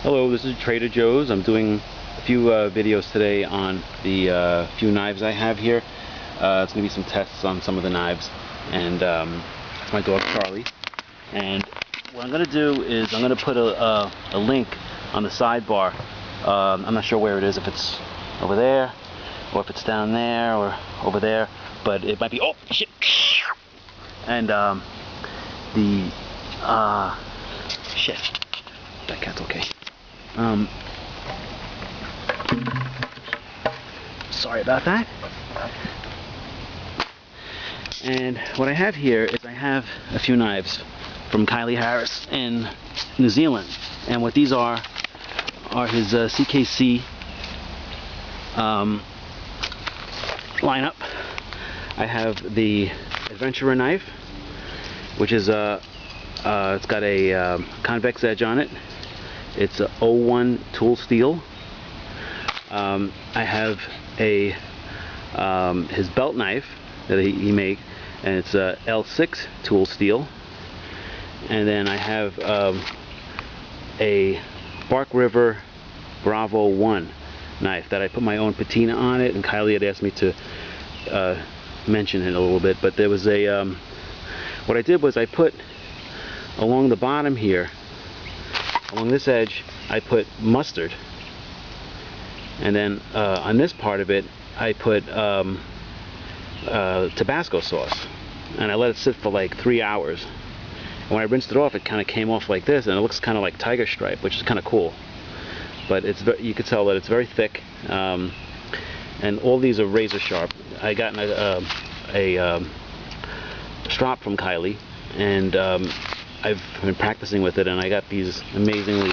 Hello, this is Trader Joe's. I'm doing a few videos today on the few knives I have here. It's going to be some tests on some of the knives, and it's my dog Charlie. And what I'm going to do is I'm going to put a link on the sidebar. I'm not sure where it is, if it's over there or if it's down there or over there, but it might be, oh shit, and shit, that cat's okay. Sorry about that. And what I have here is I have a few knives from Kyley Harris in New Zealand, and what these are his CKC lineup. I have the Adventurer knife, which is it's got a convex edge on it. It's a 01 tool steel. I have a his belt knife that he made, and it's a L6 tool steel. And then I have a Bark River Bravo 1 knife that I put my own patina on it, and Kylie had asked me to mention it a little bit. But there was a what I did was I put along the bottom here, along this edge, I put mustard, and then on this part of it I put Tabasco sauce, and I let it sit for like 3 hours. And when I rinsed it off, it kind of came off like this, and it looks kind of like tiger stripe, which is kind of cool. But it's you could tell that it's very thick, and all these are razor sharp. I got a strop from Kyley, and I've been practicing with it, and I got these amazingly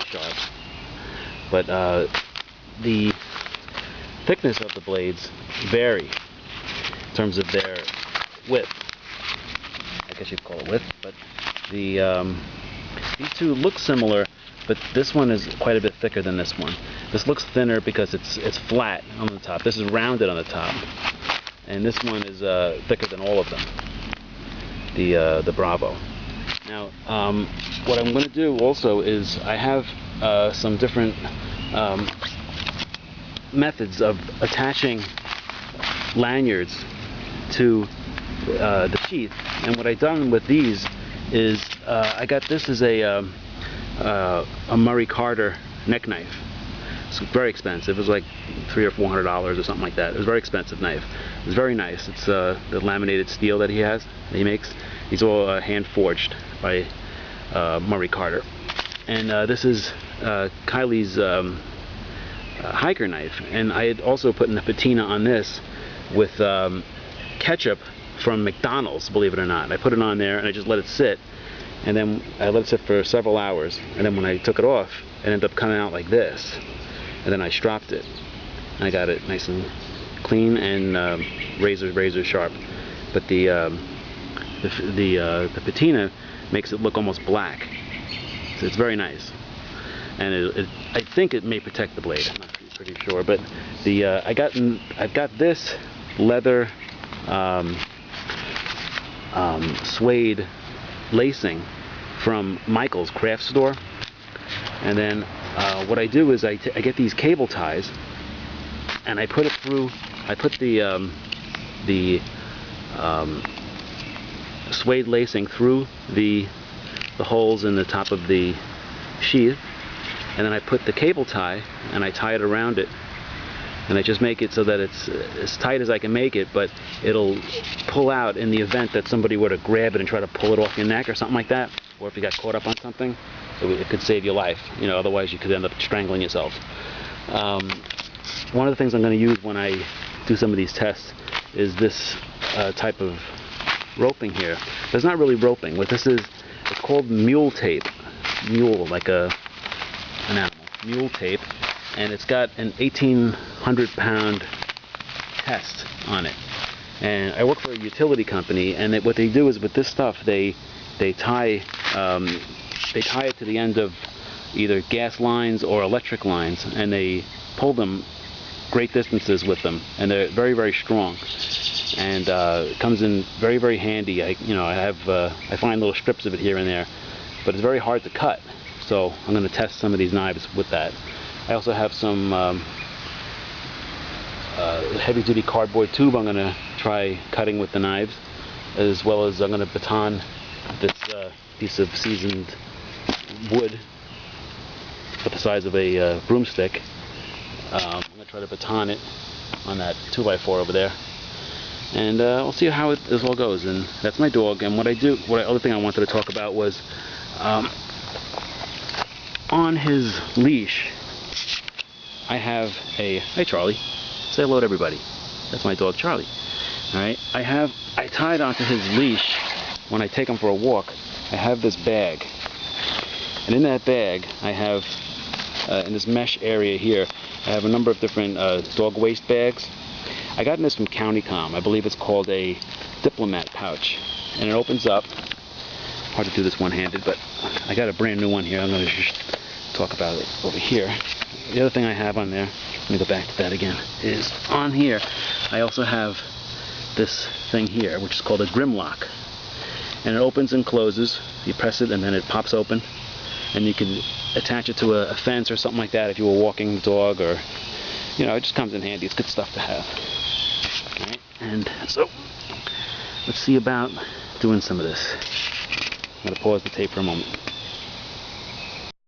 sharp. But the thickness of the blades vary in terms of their width. I guess you'd call it width, but the these two look similar, but this one is quite a bit thicker than this one. This looks thinner because it's flat on the top. This is rounded on the top, and this one is thicker than all of them. The Bravo. Now, what I'm going to do also is I have some different methods of attaching lanyards to the sheath. And what I've done with these is I got this as a Murray Carter neck knife. It's very expensive. It was like $300 or $400 or something like that. It was a very expensive knife. It's very nice. It's the laminated steel that he makes. These are all hand forged by Murray Carter. And this is Kyley's hiker knife. And I had also put in a patina on this with ketchup from McDonald's, believe it or not. And I put it on there and I just let it sit. And then I let it sit for several hours. And then when I took it off, it ended up coming out like this. And then I stropped it. I got it nice and clean and razor sharp. But the patina makes it look almost black. So it's very nice, and I think it may protect the blade. I'm not pretty sure, but I've got this leather suede lacing from Michael's craft store, and then what I do is I get these cable ties, and I put it through. I put the suede lacing through the holes in the top of the sheath, and then I put the cable tie and I tie it around it, and I just make it so that it's as tight as I can make it, but it'll pull out in the event that somebody were to grab it and try to pull it off your neck or something like that, or if you got caught up on something, it could save your life. You know, otherwise you could end up strangling yourself. One of the things I'm going to use when I do some of these tests is this type of roping here. But it's not really roping. What this is, it's called mule tape. Mule, like an animal. Mule tape. And it's got an 1,800-pound test on it. And I work for a utility company, and what they do is with this stuff, they tie it to the end of either gas lines or electric lines, and they pull them great distances with them, and they're very, very strong. And it comes in very, very handy. I find little strips of it here and there, but it's very hard to cut. So I'm going to test some of these knives with that. I also have some heavy-duty cardboard tube I'm going to try cutting with the knives, as well as I'm going to baton this piece of seasoned wood about the size of a broomstick. I'm going to try to baton it on that 2x4 over there, and we'll see how this all goes. And that's my dog. And other thing I wanted to talk about was on his leash I have a, hey Charlie, say hello to everybody. That's my dog Charlie. Alright, I tied onto his leash when I take him for a walk. I have this bag, and in that bag I have in this mesh area here I have a number of different dog waste bags. I got this from CountyCom. I believe it's called a diplomat pouch, and it opens up. Hard to do this one-handed, but I got a brand new one here. I'm going to just talk about it over here. The other thing I have on there, let me go back to that again, is on here I also have this thing here, which is called a Grimlock, and it opens and closes. You press it and then it pops open, and you can attach it to a fence or something like that if you were walking the dog, or you know, it just comes in handy. It's good stuff to have. Okay, and so let's see about doing some of this. I'm going to pause the tape for a moment.